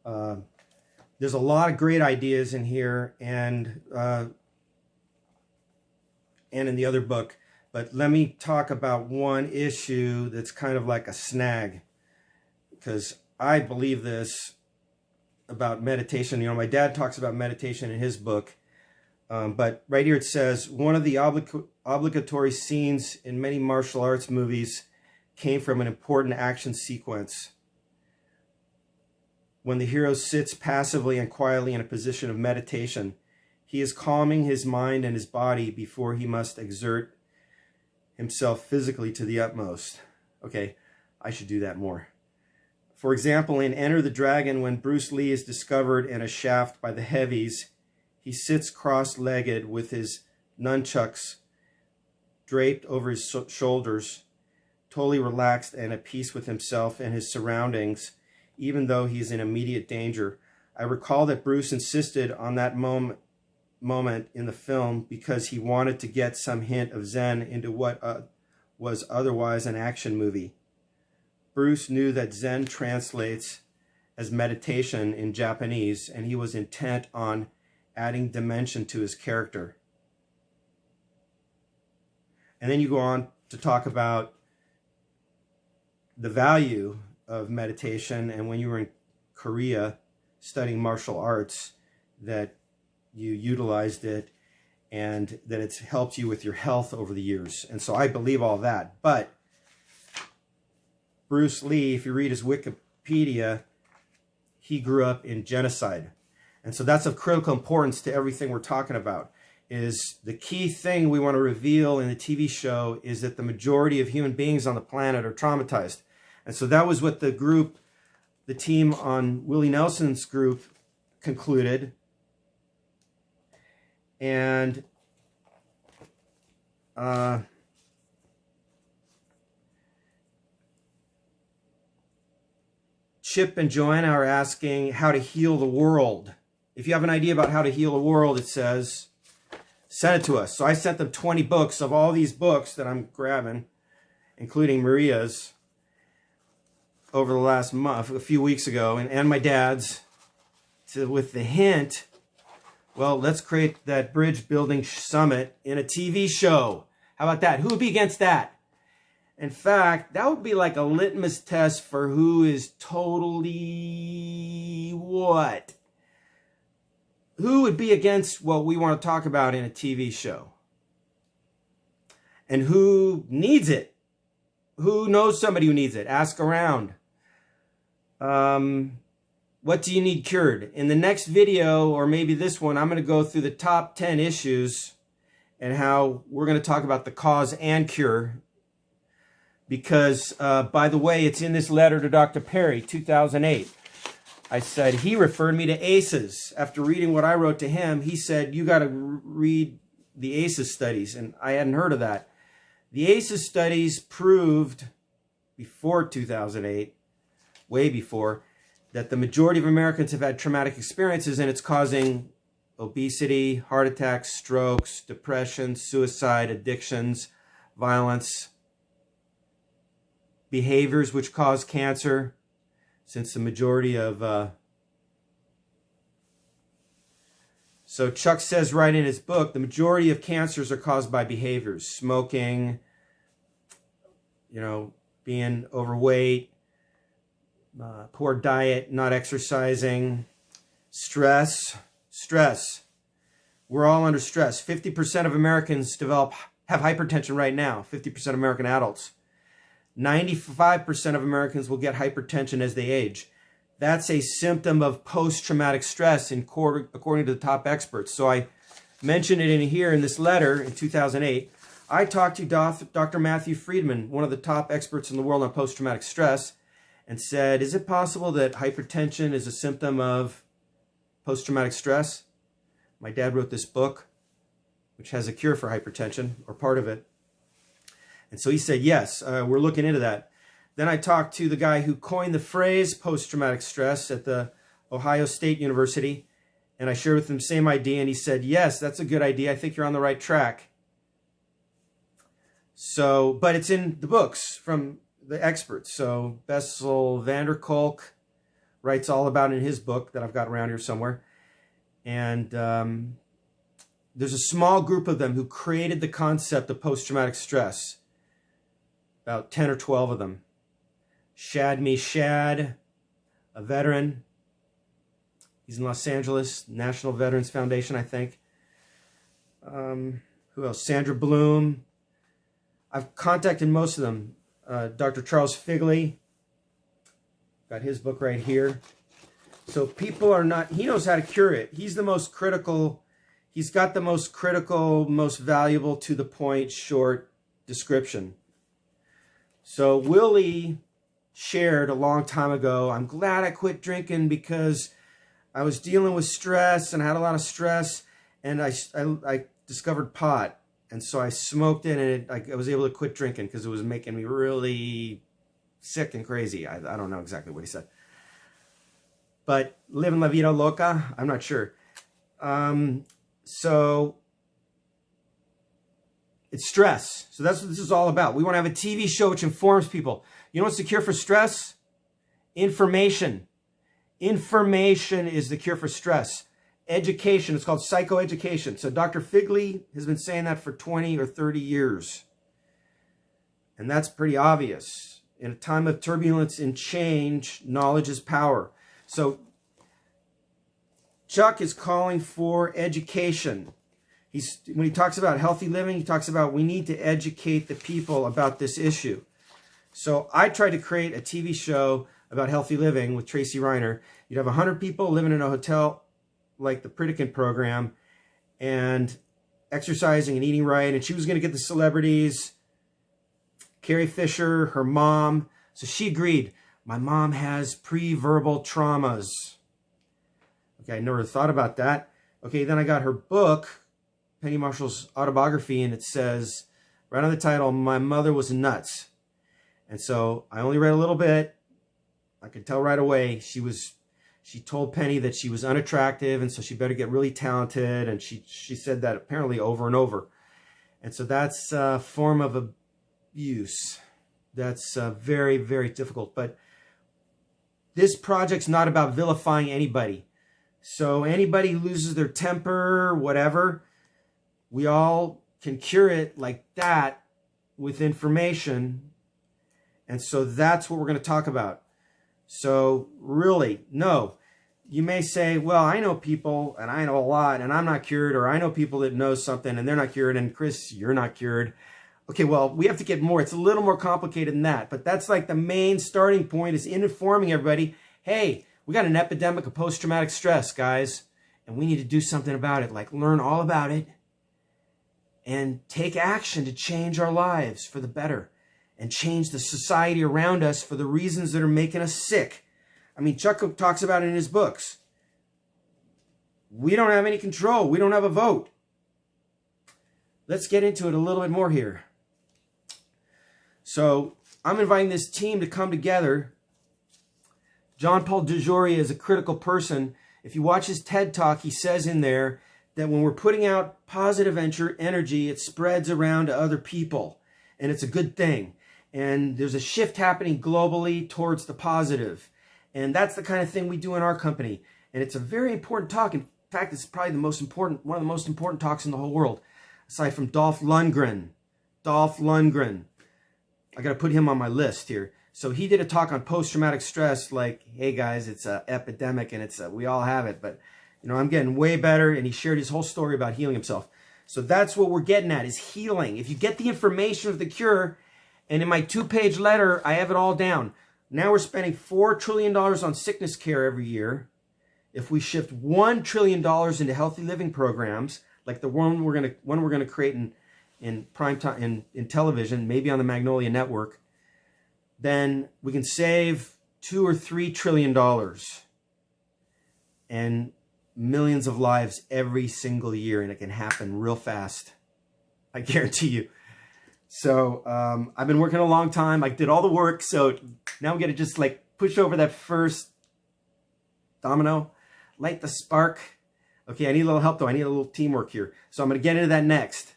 There's a lot of great ideas in here and in the other book. But let me talk about one issue that's kind of like a snag, because I believe this about meditation. You know, my dad talks about meditation in his book, but right here it says, one of the obligatory scenes in many martial arts movies came from an important action sequence. When the hero sits passively and quietly in a position of meditation, he is calming his mind and his body before he must exert himself physically to the utmost. Okay, I should do that more. For example, in Enter the Dragon, when Bruce Lee is discovered in a shaft by the heavies, he sits cross-legged with his nunchucks draped over his shoulders, totally relaxed and at peace with himself and his surroundings, even though he is in immediate danger. I recall that Bruce insisted on that moment in the film because he wanted to get some hint of Zen into what was otherwise an action movie. Bruce knew that Zen translates as meditation in Japanese, and he was intent on adding dimension to his character. And then you go on to talk about the value of meditation, and when you were in Korea studying martial arts, that you utilized it and that it's helped you with your health over the years. And so I believe all that. But Bruce Lee, if you read his Wikipedia, he grew up in genocide. And so that's of critical importance to everything we're talking about. Is the key thing we want to reveal in the TV show is that the majority of human beings on the planet are traumatized. And so that was what the team on Willie Nelson's group concluded. And Chip and Joanna are asking how to heal the world. If you have an idea about how to heal the world, it says, send it to us. So I sent them 20 books of all these books that I'm grabbing, including Maria's, over the last month, a few weeks ago, and my dad's, with the hint, well, let's create that bridge building summit in a TV show. How about that? Who would be against that? In fact, that would be like a litmus test for who is totally what? Who would be against what we want to talk about in a TV show? And who needs it? Who knows somebody who needs it? Ask around. What do you need cured? In the next video, or maybe this one, I'm going to go through the top 10 issues and how we're going to talk about the cause and cure. Because, by the way, it's in this letter to Dr. Perry, 2008. I said, he referred me to ACEs. After reading what I wrote to him, he said, you got to read the ACEs studies. And I hadn't heard of that. The ACEs studies proved before 2008, way before, that the majority of Americans have had traumatic experiences, and it's causing obesity, heart attacks, strokes, depression, suicide, addictions, violence, behaviors which cause cancer, since the majority of... So Chuck says right in his book, the majority of cancers are caused by behaviors. Smoking, being overweight, poor diet, not exercising, stress. We're all under stress. 50% of Americans have hypertension right now, 50% of American adults. 95% of Americans will get hypertension as they age. That's a symptom of post-traumatic stress according to the top experts. So I mentioned it in here in this letter in 2008. I talked to Dr. Matthew Friedman, one of the top experts in the world on post-traumatic stress, and said, is it possible that hypertension is a symptom of post-traumatic stress? My dad wrote this book, which has a cure for hypertension, or part of it. And so he said, yes, we're looking into that. Then I talked to the guy who coined the phrase post-traumatic stress at the Ohio State University, and I shared with him the same idea, and he said, yes, that's a good idea. I think you're on the right track. So, but it's in the books from the experts. So Bessel van der Kolk, writes all about it in his book that I've got around here somewhere. And there's a small group of them who created the concept of post-traumatic stress. About 10 or 12 of them. Shad Meshad, a veteran. He's in Los Angeles, National Veterans Foundation, I think. Who else? Sandra Bloom. I've contacted most of them. Dr. Charles Figley. Got his book right here. So people are not, he knows how to cure it. He's the most critical, he's got the most critical, most valuable, to the point, short description. So Willie shared a long time ago, I'm glad I quit drinking because I was dealing with stress and I had a lot of stress, and I discovered pot. And so I smoked it, and I was able to quit drinking because it was making me really sick and crazy. I don't know exactly what he said. But living la vida loca, I'm not sure. So it's stress. So that's what this is all about. We want to have a TV show which informs people. You know what's the cure for stress? Information. Information is the cure for stress. Education, it's called psychoeducation. So Dr. Figley has been saying that for 20 or 30 years. And that's pretty obvious. In a time of turbulence and change, knowledge is power. So Chuck is calling for education. When he talks about healthy living, he talks about we need to educate the people about this issue. So I tried to create a TV show about healthy living with Tracy Reiner. You'd have 100 people living in a hotel like the Pritikin program and exercising and eating right. And she was going to get the celebrities, Carrie Fisher, her mom. So she agreed. My mom has pre-verbal traumas. Okay, I never thought about that. Okay, then I got her book, Penny Marshall's autobiography, and it says, right on the title, My Mother Was Nuts. And so I only read a little bit. I could tell right away she told Penny that she was unattractive, and so she better get really talented, and she said that apparently over and over. And so that's a form of abuse. That's very, very difficult. But this project's not about vilifying anybody. So anybody who loses their temper, whatever, we all can cure it like that with information. And so that's what we're going to talk about. So really, no. You may say, well, I know people and I know a lot and I'm not cured, or I know people that know something and they're not cured, and Chris, you're not cured. Okay, well, we have to get more. It's a little more complicated than that, but that's like the main starting point, is informing everybody, hey, we got an epidemic of post-traumatic stress, guys, and we need to do something about it, like learn all about it and take action to change our lives for the better and change the society around us for the reasons that are making us sick. I mean, Chuck talks about it in his books. We don't have any control. We don't have a vote. Let's get into it a little bit more here. So I'm inviting this team to come together. John Paul DeJoria is a critical person. If you watch his TED Talk, he says in there that when we're putting out positive energy, it spreads around to other people. And it's a good thing. And there's a shift happening globally towards the positive. And that's the kind of thing we do in our company. And it's a very important talk. In fact, it's probably the most important, one of the most important talks in the whole world, aside from Dolph Lundgren. Dolph Lundgren. I got to put him on my list here. So he did a talk on post-traumatic stress, like, hey guys, it's an epidemic and we all have it. But, you know, I'm getting way better. And he shared his whole story about healing himself. So that's what we're getting at, is healing. If you get the information of the cure, and in my 2-page letter, I have it all down. Now we're spending $4 trillion on sickness care every year. If we shift $1 trillion into healthy living programs, like the one we're gonna create in prime time in television, maybe on the Magnolia Network, then we can save $2 or $3 trillion and millions of lives every single year, and it can happen real fast. I guarantee you. So I've been working a long time. I did all the work, so now I'm gonna just like push over that first domino, light the spark. Okay, I need a little help though. I need a little teamwork here. So I'm gonna get into that next.